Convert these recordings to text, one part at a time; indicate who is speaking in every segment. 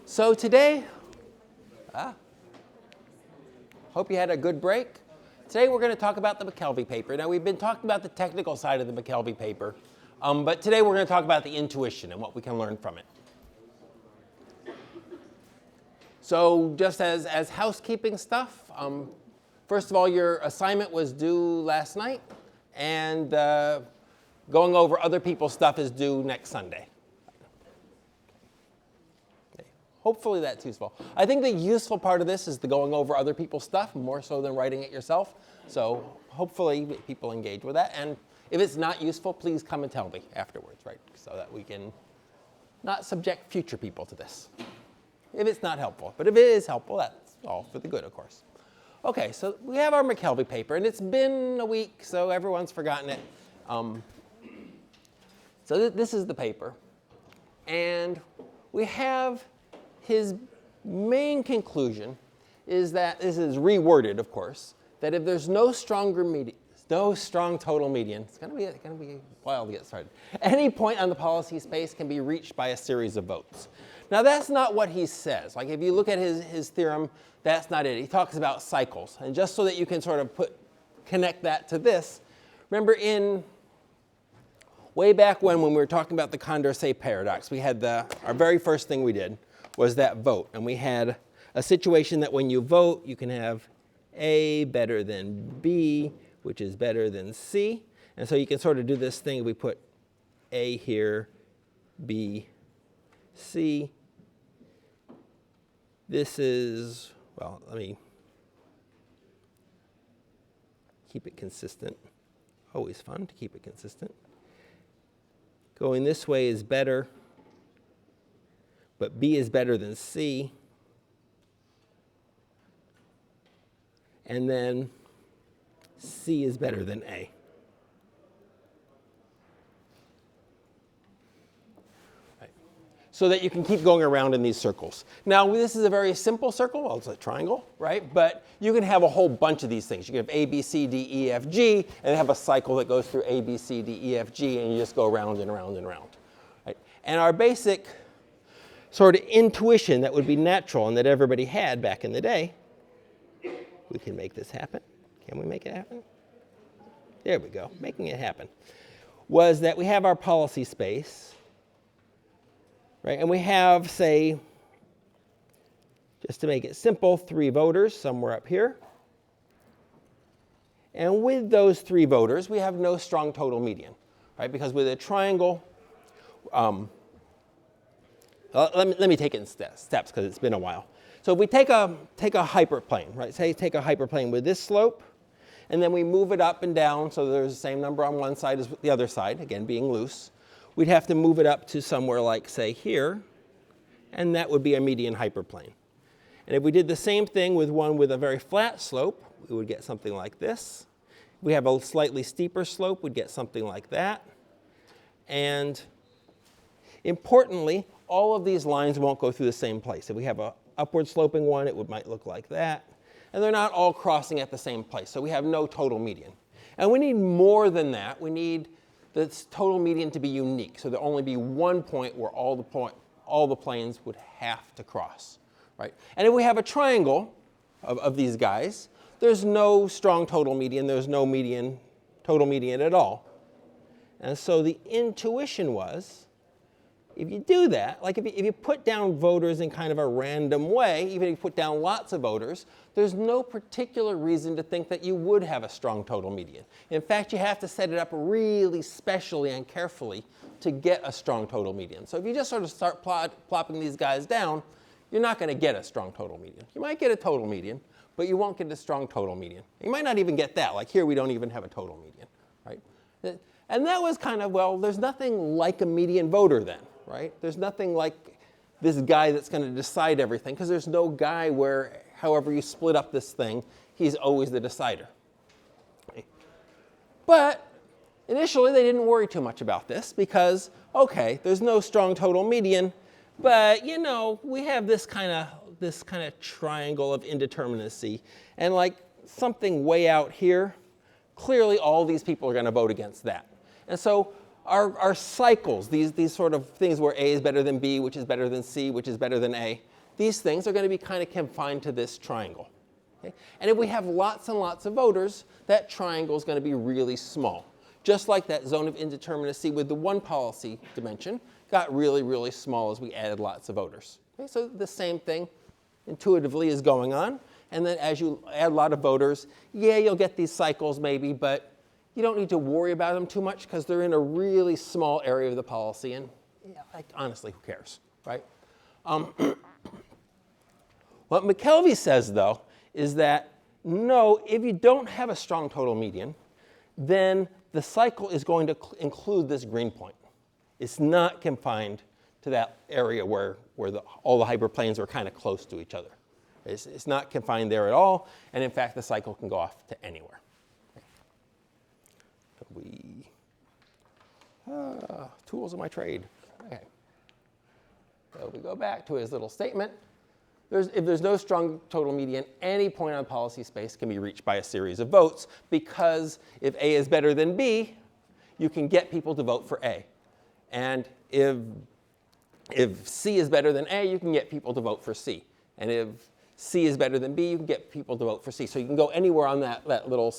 Speaker 1: So today, hope you had a good break. Today we're going to talk about the McKelvey paper. Now we've been talking about the technical side of the McKelvey paper, but today we're going to talk about the intuition and what we can learn from it. So just as housekeeping stuff, first of all, your assignment was due last night, and going over other people's stuff is due next Sunday. Hopefully that's useful. I think the useful part of this is the going over other people's stuff, more so than writing it yourself. So hopefully people engage with that. And if it's not useful, please come and tell me afterwards, right? So that we can not subject future people to this. If it's not helpful. But if it is helpful, that's all for the good, of course. Okay, so we have our McKelvey paper, and it's been a week, so everyone's forgotten it. So this is the paper. And we have his main conclusion is that, this is reworded, of course, that if there's no strong total median, it's going to be a while to get started. Any point on the policy space can be reached by a series of votes. Now that's not what he says. Like if you look at his theorem, that's not it. He talks about cycles, and just so that you can sort of connect that to this, remember way back when we were talking about the Condorcet paradox, we had our very first thing we did was that vote. And we had a situation that when you vote, you can have A better than B, which is better than C. And so you can sort of do this thing. We put A here, B, C. This is, well, let me keep it consistent. Always fun to keep it consistent. Going this way is better, but B is better than C. And then C is better than A. Right. So that you can keep going around in these circles. Now, this is a very simple circle. Well, it's a triangle, right? But you can have a whole bunch of these things. You can have A, B, C, D, E, F, G, and have a cycle that goes through A, B, C, D, E, F, G, and you just go around and around and around. Right? And our basic sort of intuition that would be natural and that everybody had back in the day, we can make this happen. Can we make it happen? There we go, making it happen. Was that we have our policy space, right? And we have, say, just to make it simple, 3 voters somewhere up here. And with those 3 voters, we have no strong total median, right? Because with a triangle, let me take it in steps because it's been a while. So if we take a hyperplane, right? Say take a hyperplane with this slope, and then we move it up and down so there's the same number on one side as the other side, again being loose. We'd have to move it up to somewhere like, say, here, and that would be a median hyperplane. And if we did the same thing with one with a very flat slope, we would get something like this. If we have a slightly steeper slope, we'd get something like that. And importantly, all of these lines won't go through the same place. If we have an upward sloping one, it might look like that. And they're not all crossing at the same place, so we have no total median. And we need more than that. We need this total median to be unique, so there'll only be one point where all the planes would have to cross, right? And if we have a triangle of these guys, there's no strong total median. There's no total median at all. And so the intuition was, if you do that, like if you put down voters in kind of a random way, even if you put down lots of voters, there's no particular reason to think that you would have a strong total median. In fact, you have to set it up really specially and carefully to get a strong total median. So if you just sort of start plopping these guys down, you're not going to get a strong total median. You might get a total median, but you won't get a strong total median. You might not even get that. Like here, we don't even have a total median, right? And that was kind of, well, there's nothing like a median voter then. Right? There's nothing like this guy that's going to decide everything, because there's no guy where, however you split up this thing, he's always the decider. Okay. But initially, they didn't worry too much about this because, okay, there's no strong total median, but you know, we have this kind of triangle of indeterminacy, and like something way out here, clearly all these people are going to vote against that. And so our cycles, these sort of things where A is better than B, which is better than C, which is better than A, these things are going to be kind of confined to this triangle. Okay? And if we have lots and lots of voters, that triangle is going to be really small. Just like that zone of indeterminacy with the one policy dimension got really, really small as we added lots of voters. Okay? So the same thing intuitively is going on. And then as you add a lot of voters, yeah, you'll get these cycles maybe, but you don't need to worry about them too much because they're in a really small area of the policy. And yeah, like, honestly, who cares, right? What McKelvey says, though, is that no, if you don't have a strong total median, then the cycle is going to include this green point. It's not confined to that area where all the hyperplanes are kind of close to each other. It's not confined there at all, and in fact, the cycle can go off to anywhere. Tools of my trade. Okay. So we go back to his little statement. If there's no strong total median, any point on policy space can be reached by a series of votes, because if A is better than B, you can get people to vote for A. And if C is better than A, you can get people to vote for C. And if C is better than B, you can get people to vote for C. So you can go anywhere on that little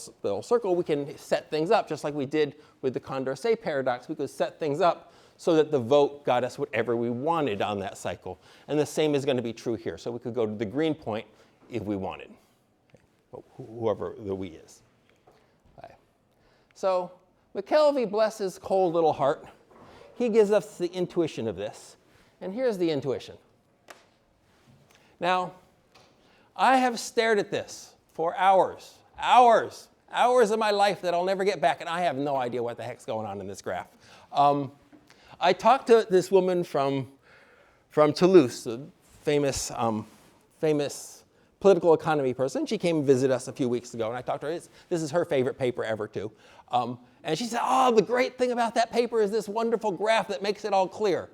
Speaker 1: circle. We can set things up just like we did with the Condorcet paradox. We could set things up so that the vote got us whatever we wanted on that cycle. And the same is going to be true here. So we could go to the green point if we wanted, whoever the we is. Okay. So McKelvey, bless his cold little heart, he gives us the intuition of this. And here's the intuition. Now, I have stared at this for hours of my life that I'll never get back, and I have no idea what the heck's going on in this graph. I talked to this woman from Toulouse, a famous political economy person. She came and visited us a few weeks ago, and I talked to her. This is her favorite paper ever, too. And she said, oh, the great thing about that paper is this wonderful graph that makes it all clear.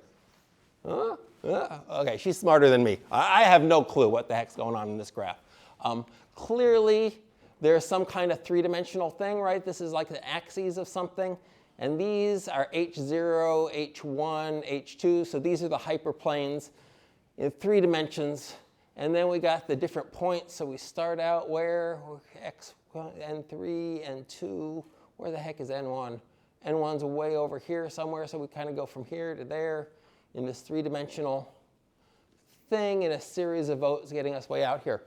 Speaker 1: Huh? Okay, she's smarter than me. I have no clue what the heck's going on in this graph. Clearly, there's some kind of three-dimensional thing, right? This is like the axes of something. And these are H0, H1, H2. So these are the hyperplanes in 3 dimensions. And then we got the different points. So we start out where? X, N3, N2. Where the heck is N1? N1's way over here somewhere. So we kind of go from here to there in this 3-dimensional thing in a series of votes getting us way out here.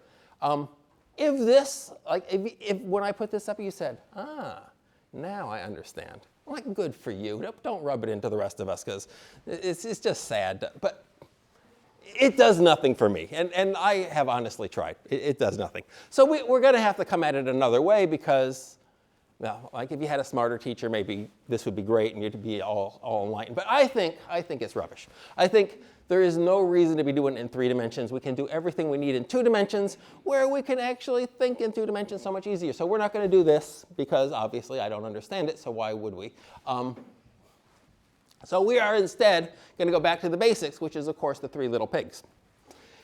Speaker 1: If this, like if when I put this up, you said, now I understand. Like, good for you. Don't rub it into the rest of us, because it's just sad. But it does nothing for me. And I have honestly tried. It does nothing. So we're going to have to come at it another way, because, well, like if you had a smarter teacher, maybe this would be great and you'd be all enlightened. But I think it's rubbish. I think there is no reason to be doing it in 3 dimensions. We can do everything we need in 2 dimensions, where we can actually think in 2 dimensions so much easier. So we're not going to do this, because obviously I don't understand it, so why would we? So we are instead going to go back to the basics, which is, of course, the 3 little pigs.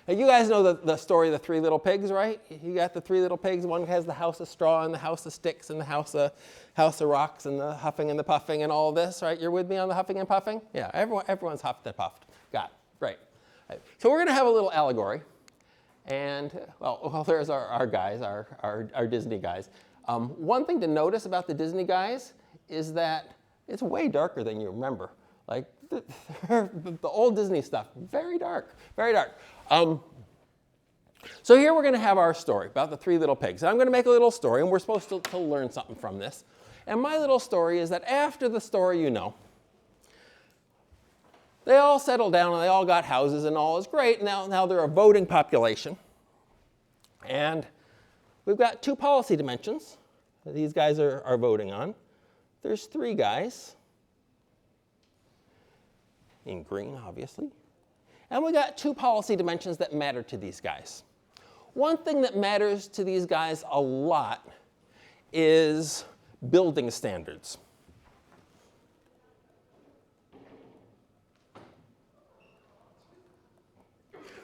Speaker 1: Now, you guys know the story of the 3 little pigs, right? You got the 3 little pigs. One has the house of straw and the house of sticks and the house of rocks and the huffing and the puffing and all this, right? You're with me on the huffing and puffing? Yeah, everyone's huffed and puffed. Got it. Great. So we're going to have a little allegory. And, well there's our guys, our Disney guys. One thing to notice about the Disney guys is that it's way darker than you remember. Like, the old Disney stuff, very dark, very dark. So here we're going to have our story about the 3 little pigs. And I'm going to make a little story, and we're supposed to learn something from this. And my little story is that after the story, you know, they all settled down and they all got houses and all is great. Now they're a voting population. And we've got 2 policy dimensions that these guys are voting on. There's 3 guys in green, obviously. And we got 2 policy dimensions that matter to these guys. One thing that matters to these guys a lot is building standards.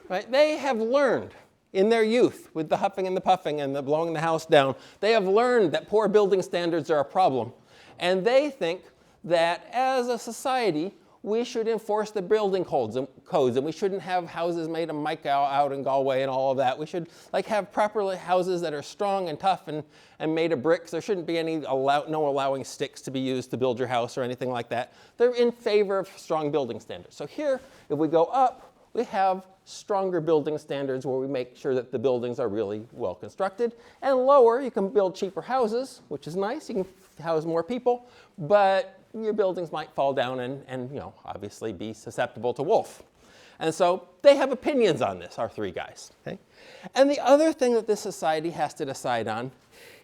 Speaker 1: Right? They have learned in their youth, with the huffing and the puffing and the blowing the house down, they have learned that poor building standards are a problem. And they think that as a society, we should enforce the building codes, and we shouldn't have houses made of mica out in Galway and all of that. We should have proper houses that are strong and tough and made of bricks. There shouldn't be no allowing sticks to be used to build your house or anything like that. They're in favor of strong building standards. So here, if we go up, we have stronger building standards where we make sure that the buildings are really well constructed. And lower, you can build cheaper houses, which is nice. You can house more people, but your buildings might fall down and obviously be susceptible to wolf. And so they have opinions on this, our three guys. Okay? And the other thing that this society has to decide on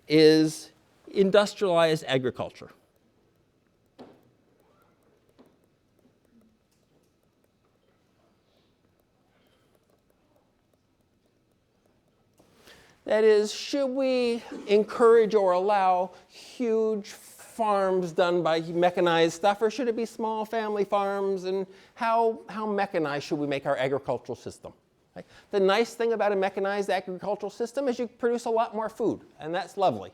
Speaker 1: is industrialized agriculture. That is, should we encourage or allow huge farms done by mechanized stuff, or should it be small family farms? And how mechanized should we make our agricultural system? Right? The nice thing about a mechanized agricultural system is you produce a lot more food, and that's lovely.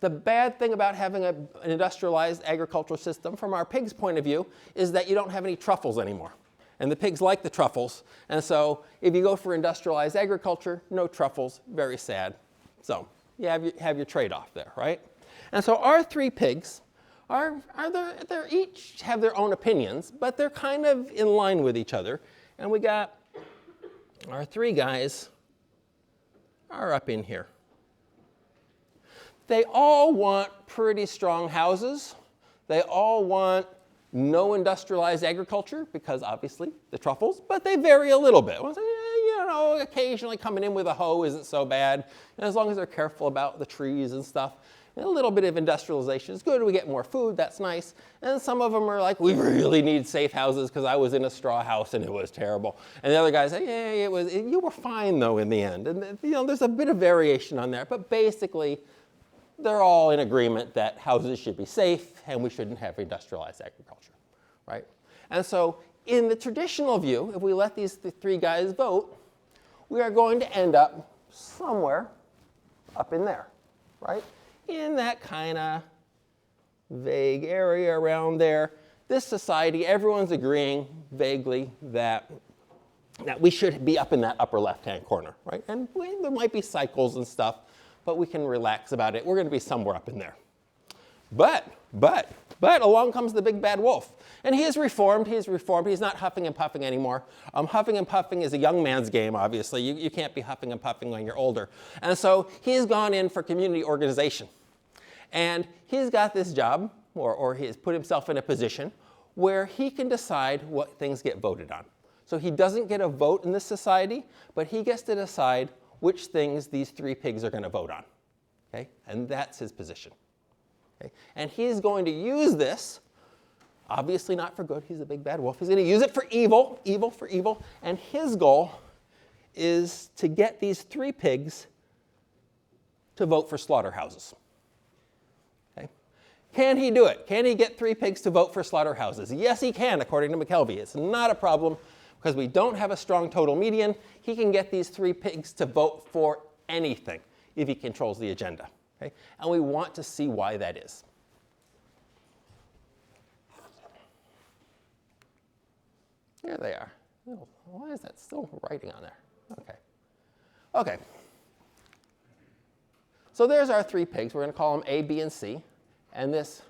Speaker 1: The bad thing about having an industrialized agricultural system, from our pigs' point of view, is that you don't have any truffles anymore. And the pigs like the truffles, and so if you go for industrialized agriculture, no truffles, very sad. So you have your trade-off there, right? And so our three pigs they're each have their own opinions, but they're kind of in line with each other. And we got our three guys are up in here. They all want pretty strong houses. They all want no industrialized agriculture, because obviously the truffles, but they vary a little bit. Well, occasionally coming in with a hoe isn't so bad, and as long as they're careful about the trees and stuff. And a little bit of industrialization is good. We get more food, that's nice. And some of them are like, we really need safe houses because I was in a straw house and it was terrible. And the other guys say, yeah, you were fine though in the end. And there's a bit of variation on there, but basically they're all in agreement that houses should be safe and we shouldn't have industrialized agriculture, right? And so in the traditional view, if we let these three guys vote, we are going to end up somewhere up in there, right? In that kind of vague area around there. This society, everyone's agreeing vaguely that we should be up in that upper left-hand corner, right? And there might be cycles and stuff, but we can relax about it. We're going to be somewhere up in there. But along comes the big bad wolf. And he is reformed. He's not huffing and puffing anymore. Huffing and puffing is a young man's game, obviously. You can't be huffing and puffing when you're older. And so he's gone in for community organization. And he's got this job, or he has put himself in a position where he can decide what things get voted on. So he doesn't get a vote in this society, but he gets to decide which things these three pigs are going to vote on. Okay? And that's his position. Okay? And he's going to use this, obviously not for good. He's a big bad wolf. He's going to use it for evil for evil. And his goal is to get these three pigs to vote for slaughterhouses. Can he do it? Can he get three pigs to vote for slaughterhouses? Yes, he can, according to McKelvey. It's not a problem because we don't have a strong total median. He can get these three pigs to vote for anything if he controls the agenda. Okay? And we want to see why that is. Here they are. Oh, why is that still writing on there? Okay. So there's our three pigs. We're going to call them A, B, and C. And this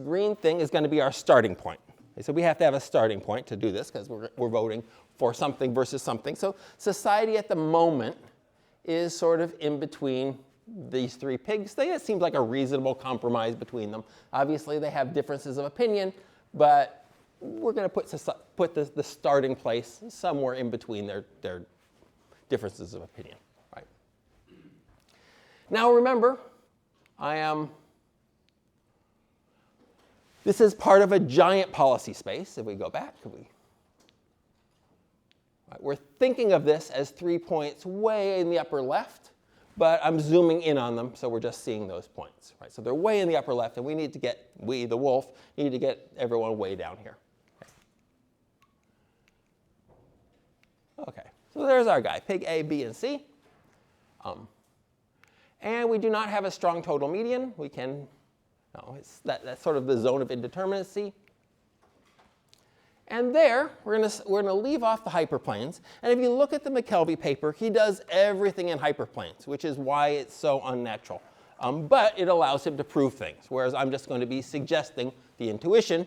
Speaker 1: green thing is going to be our starting point. So we have to have a starting point to do this because we're voting for something versus something. So society at the moment is sort of in between these three pigs. It seems like a reasonable compromise between them. Obviously, they have differences of opinion, but we're going to put the starting place somewhere in between their differences of opinion. Right? Now remember, this is part of a giant policy space. If we go back, we're thinking of this as 3 points way in the upper left, but I'm zooming in on them, so we're just seeing those points. Right? So they're way in the upper left, and we, the wolf, need to get everyone way down here. Okay, so there's our guy, pig A, B, and C. And we do not have a strong total median. That's sort of the zone of indeterminacy. And there, we're going to leave off the hyperplanes. And if you look at the McKelvey paper, he does everything in hyperplanes, which is why it's so unnatural. But it allows him to prove things, whereas I'm just going to be suggesting the intuition.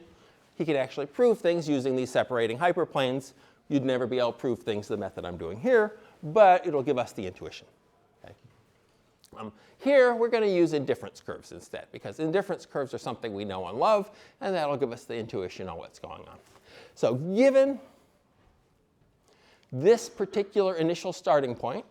Speaker 1: He can actually prove things using these separating hyperplanes. You'd never be able to prove things the method I'm doing here, but it'll give us the intuition. Okay? Here, we're going to use indifference curves instead, because indifference curves are something we know and love, and that'll give us the intuition on what's going on. So given this particular initial starting point,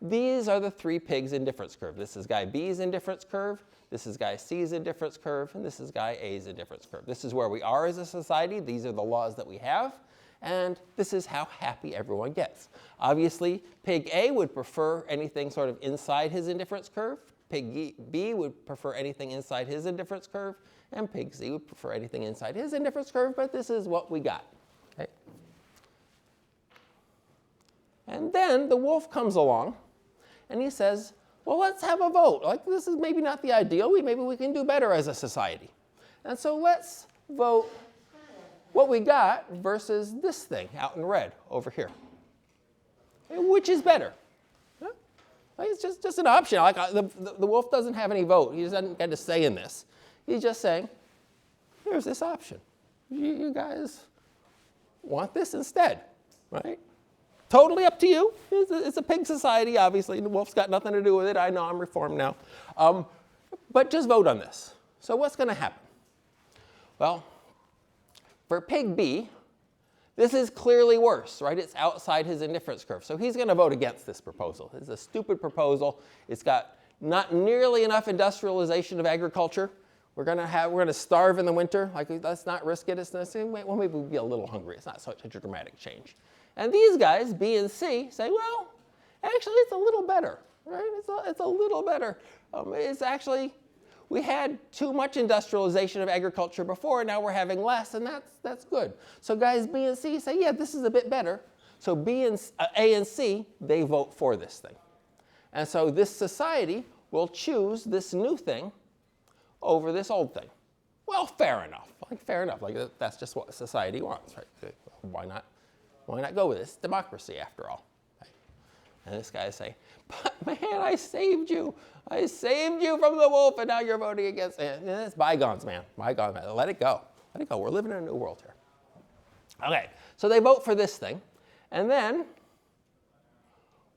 Speaker 1: these are the three pigs' indifference curve. This is guy B's indifference curve, this is guy C's indifference curve, and this is guy A's indifference curve. This is where we are as a society. These are the laws that we have, and this is how happy everyone gets. Obviously, pig A would prefer anything sort of inside his indifference curve. Pig B would prefer anything inside his indifference curve, and pig C would prefer anything inside his indifference curve, but this is what we got. Okay? And then the wolf comes along, and he says, well, let's have a vote. Like, this is maybe not the ideal. Maybe we can do better as a society. And so let's vote what we got versus this thing out in red over here. Which is better? Huh? Like, it's just an option. Like, the wolf doesn't have any vote. He doesn't get a say in this. He's just saying, here's this option. You guys want this instead, right? Totally up to you. It's a pig society, obviously. The wolf's got nothing to do with it. I know I'm reformed now. But just vote on this. So what's going to happen? Well, for pig B, this is clearly worse, right? It's outside his indifference curve. So he's going to vote against this proposal. It's a stupid proposal. It's got not nearly enough industrialization of agriculture. We're going to starve in the winter. Like, let's not risk it. Well, maybe we'll be a little hungry. It's not such a dramatic change. And these guys, B and C, say, well, actually, it's a little better, right? It's a little better. It's actually, we had too much industrialization of agriculture before, now we're having less, and that's good. So guys B and C say, yeah, this is a bit better. So A and C, they vote for this thing. And so this society will choose this new thing over this old thing. Well, fair enough. Like, fair enough. Like, that's just what society wants, right? Why not? Why not go with this? It's democracy, after all. Right? And this guy is saying, but man, I saved you. I saved you from the wolf, and now you're voting against it. It's bygones, man. Bygones, man. Let it go. Let it go. We're living in a new world here. Okay, so they vote for this thing. And then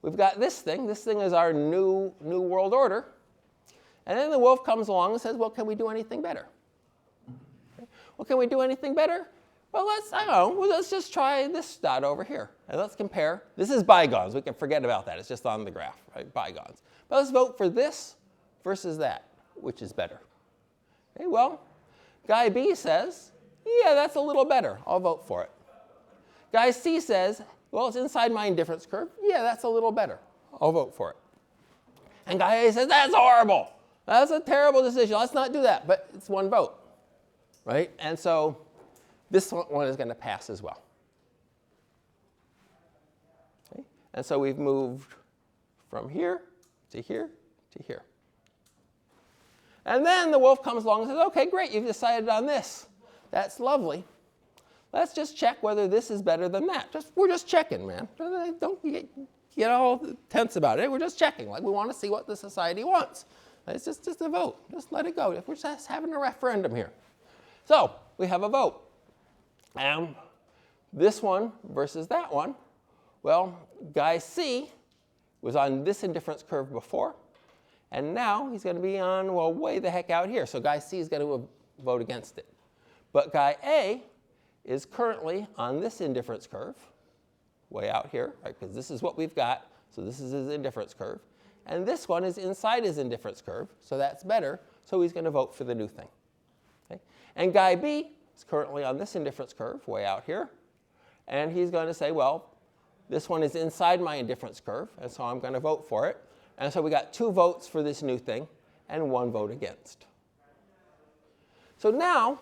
Speaker 1: we've got this thing. This thing is our new world order. And then the wolf comes along and says, well, can we do anything better? Okay. Well, can we do anything better? Well, let's just try this dot over here. And let's compare. This is bygones. We can forget about that. It's just on the graph, right? Bygones. But let's vote for this versus that, which is better. Okay, well, guy B says, yeah, that's a little better. I'll vote for it. Guy C says, well, it's inside my indifference curve. Yeah, that's a little better. I'll vote for it. And guy A says, that's horrible. That's a terrible decision. Let's not do that. But it's one vote, right? And so this one is going to pass as well. Okay? And so we've moved from here to here to here. And then the wolf comes along and says, okay, great, you've decided on this. That's lovely. Let's just check whether this is better than that. We're just checking, man. Don't get all tense about it. We're just checking. Like, we want to see what the society wants. It's just a vote. Just let it go. We're just having a referendum here. So we have a vote. This one versus that one. Well, guy C was on this indifference curve before, and now he's going to be on, well, way the heck out here. So guy C is going to vote against it. But guy A is currently on this indifference curve, way out here, right? Because this is what we've got. So this is his indifference curve. And this one is inside his indifference curve, so that's better. So he's going to vote for the new thing. Okay? And guy B is currently on this indifference curve, way out here. And he's going to say, well, this one is inside my indifference curve, and so I'm going to vote for it. And so we got 2 votes for this new thing and 1 vote against. So now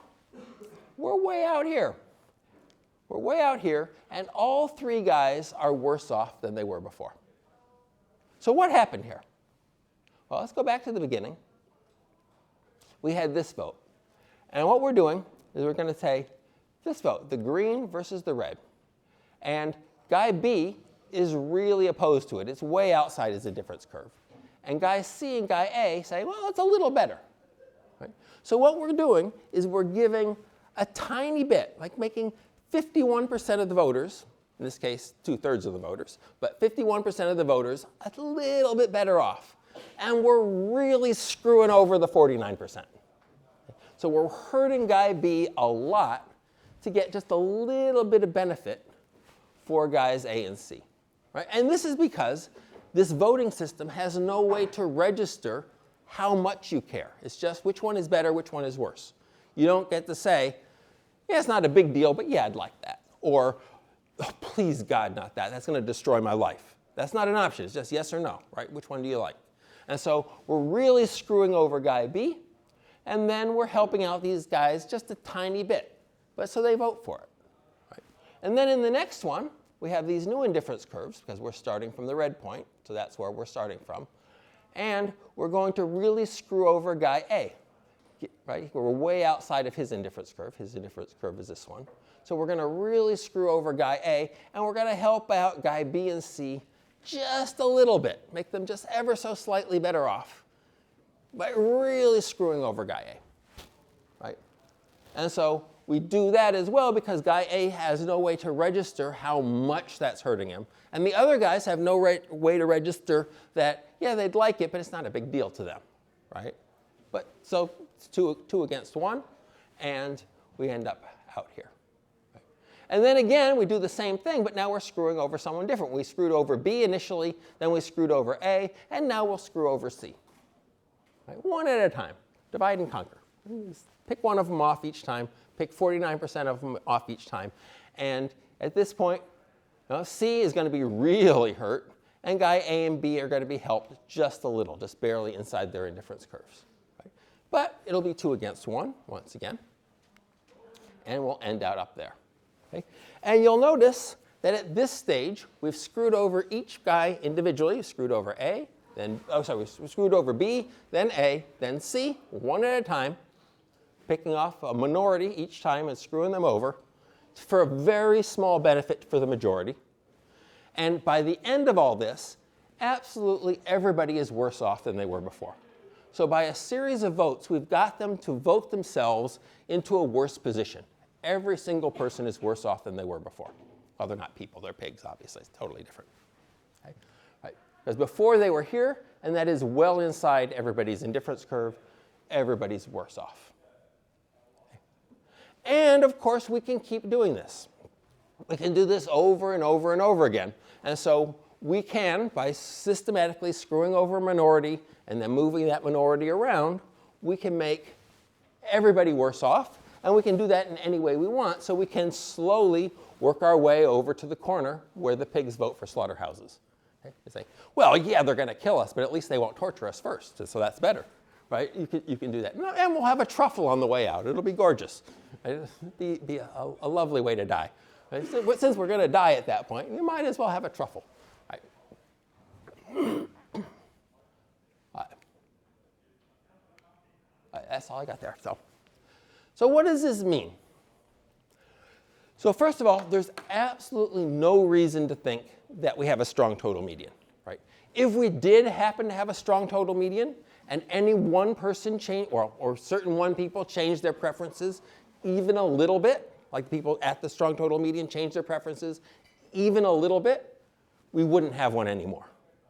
Speaker 1: we're way out here. We're way out here, and all 3 guys are worse off than they were before. So what happened here? Well, let's go back to the beginning. We had this vote. And what we're doing is we're going to say, this vote, the green versus the red. And guy B is really opposed to it. It's way outside his indifference curve. And guy C and guy A say, well, it's a little better. Right? So what we're doing is we're giving a tiny bit, like making 51% of the voters, in this case 2/3 of the voters, but 51% of the voters a little bit better off. And we're really screwing over the 49%. So we're hurting guy B a lot to get just a little bit of benefit for guys A and C. Right? And this is because this voting system has no way to register how much you care. It's just which one is better, which one is worse. You don't get to say, yeah, it's not a big deal, but yeah, I'd like that. Or, oh, please God, not that. That's going to destroy my life. That's not an option. It's just yes or no, right? Which one do you like? And so we're really screwing over guy B, and then we're helping out these guys just a tiny bit, but so they vote for it. Right? And then in the next one, we have these new indifference curves because we're starting from the red point, so that's where we're starting from. And we're going to really screw over guy A. Right? We're way outside of his indifference curve. His indifference curve is this one. So we're going to really screw over guy A, and we're going to help out guy B and C just a little bit, make them just ever so slightly better off by really screwing over guy A. Right? And so we do that as well because guy A has no way to register how much that's hurting him. And the other guys have no way to register that, yeah, they'd like it, but it's not a big deal to them. Right? But so it's two against one, and we end up out here. Right? And then again, we do the same thing, but now we're screwing over someone different. We screwed over B initially, then we screwed over A, and now we'll screw over C. Right? One at a time. Divide and conquer. Pick one of them off each time. Pick 49% of them off each time. And at this point, C is going to be really hurt, and guy A and B are going to be helped just a little, just barely inside their indifference curves. Right? But it'll be 2 against 1 once again, and we'll end out up there. Okay? And you'll notice that at this stage, we've screwed over each guy individually. We screwed over A, then, we screwed over B, then A, then C, one at a time, picking off a minority each time and screwing them over for a very small benefit for the majority. And by the end of all this, absolutely everybody is worse off than they were before. So by a series of votes, we've got them to vote themselves into a worse position. Every single person is worse off than they were before. Well, they're not people, they're pigs, obviously. It's totally different. Okay? Right. Because before they were here, and that is well inside everybody's indifference curve, everybody's worse off. And of course, we can keep doing this. We can do this over and over and over again. And so we can, by systematically screwing over a minority and then moving that minority around, we can make everybody worse off. And we can do that in any way we want. So we can slowly work our way over to the corner where the pigs vote for slaughterhouses. Okay? You say, well, yeah, they're going to kill us, but at least they won't torture us first. So that's better. Right? You can do that. And we'll have a truffle on the way out. It'll be gorgeous. Right? It'll be a lovely way to die. Right? So, since we're going to die at that point, you might as well have a truffle. Right? That's all I got there. So what does this mean? So first of all, there's absolutely no reason to think that we have a strong total median. Right? If we did happen to have a strong total median, and any one person change, or certain one people change their preferences even a little bit, like people at the strong total median change their preferences even a little bit, we wouldn't have one anymore.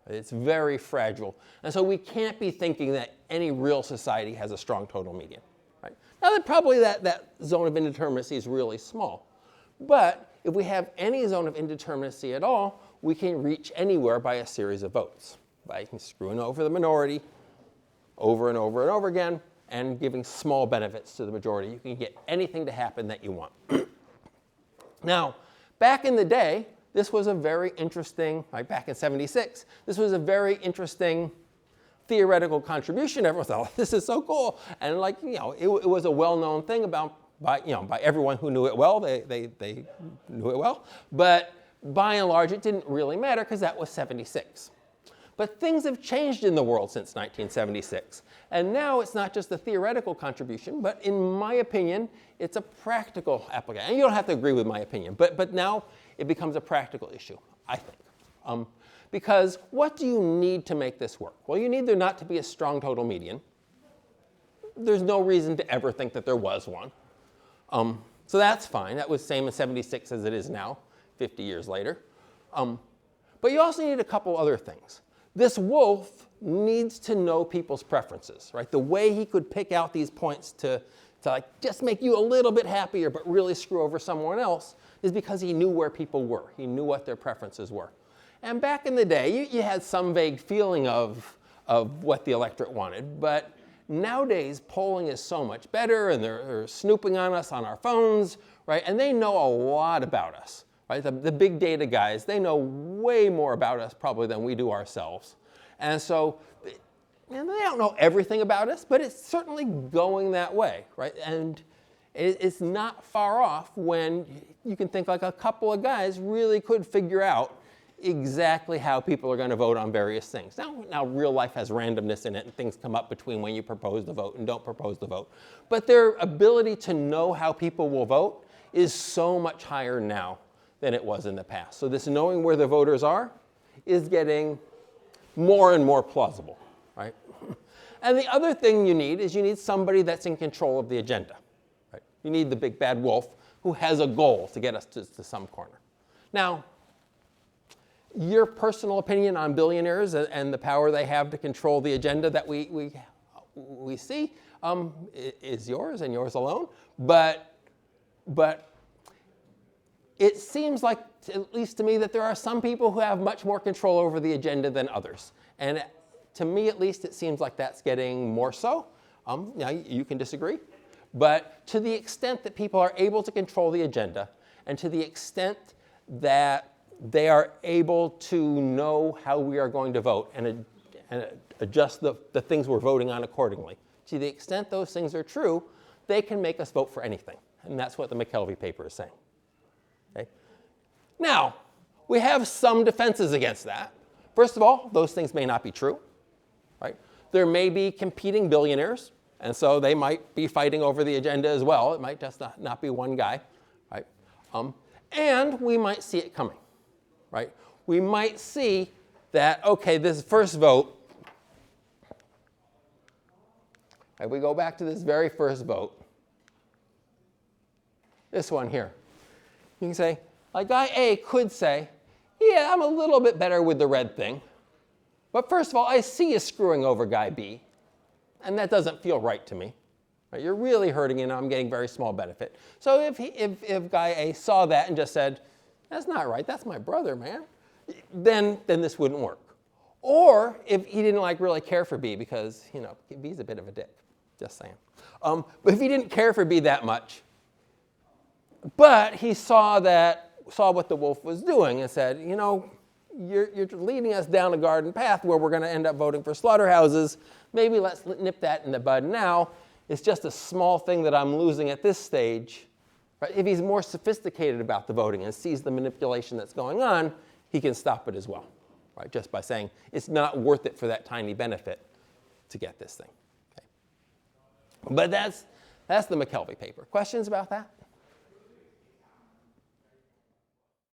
Speaker 1: It's very fragile. And so we can't be thinking that any real society has a strong total median. Right? Now, that probably that zone of indeterminacy is really small. But if we have any zone of indeterminacy at all, we can reach anywhere by a series of votes, by screwing over the minority, over and over and over again, and giving small benefits to the majority. You can get anything to happen that you want. Now, back in the day, this was a very interesting, like back in '76, this was a very interesting theoretical contribution. Everyone thought, this is so cool. And it was a well-known thing by everyone who knew it well. They knew it well. But by and large, it didn't really matter because that was '76. But things have changed in the world since 1976. And now it's not just a theoretical contribution, but in my opinion, it's a practical application. And you don't have to agree with my opinion, but now it becomes a practical issue, I think. Because what do you need to make this work? Well, you need there not to be a strong total median. There's no reason to ever think that there was one. So that's fine. That was the same in 76 as it is now, 50 years later. But you also need a couple other things. This wolf needs to know people's preferences, right? The way he could pick out these points to like just make you a little bit happier but really screw over someone else is because he knew where people were. He knew what their preferences were. And back in the day, you had some vague feeling of what the electorate wanted, but nowadays polling is so much better, and they're snooping on us on our phones, right? And they know a lot about us. Right? The big data guys, they know way more about us probably than we do ourselves. And so they don't know everything about us, but it's certainly going that way. Right? And it's not far off when you can think like a couple of guys really could figure out exactly how people are going to vote on various things. Now real life has randomness in it, and things come up between when you propose the vote and don't propose the vote. But their ability to know how people will vote is so much higher now than it was in the past. So this knowing where the voters are is getting more and more plausible, right? And the other thing you need is you need somebody that's in control of the agenda, right? You need the big bad wolf who has a goal to get us to some corner. Now, your personal opinion on billionaires and the power they have to control the agenda that we see is yours and yours alone, but it seems like, at least to me, that there are some people who have much more control over the agenda than others. And to me, at least, it seems like that's getting more so. Now, you can disagree. But to the extent that people are able to control the agenda, and to the extent that they are able to know how we are going to vote and adjust the things we're voting on accordingly, to the extent those things are true, they can make us vote for anything. And that's what the McKelvey paper is saying. Okay? Now, we have some defenses against that. First of all, those things may not be true. Right? There may be competing billionaires, and so they might be fighting over the agenda as well. It might just not be one guy. Right? And we might see it coming. Right? We might see that, okay, this first vote, if we go back to this very first vote, this one here, you can say, like guy A could say, yeah, I'm a little bit better with the red thing. But first of all, I see you screwing over guy B, and that doesn't feel right to me. Right? You're really hurting, and I'm getting very small benefit. So if guy A saw that and just said, that's not right, that's my brother, man, then this wouldn't work. Or if he didn't really care for B because, B's a bit of a dick, just saying. But if he didn't care for B that much, but he saw what the wolf was doing and said, you're leading us down a garden path where we're going to end up voting for slaughterhouses. Maybe let's nip that in the bud now. It's just a small thing that I'm losing at this stage. Right? If he's more sophisticated about the voting and sees the manipulation that's going on, he can stop it as well, right? Just by saying it's not worth it for that tiny benefit to get this thing. Okay? But that's the McKelvey paper. Questions about that?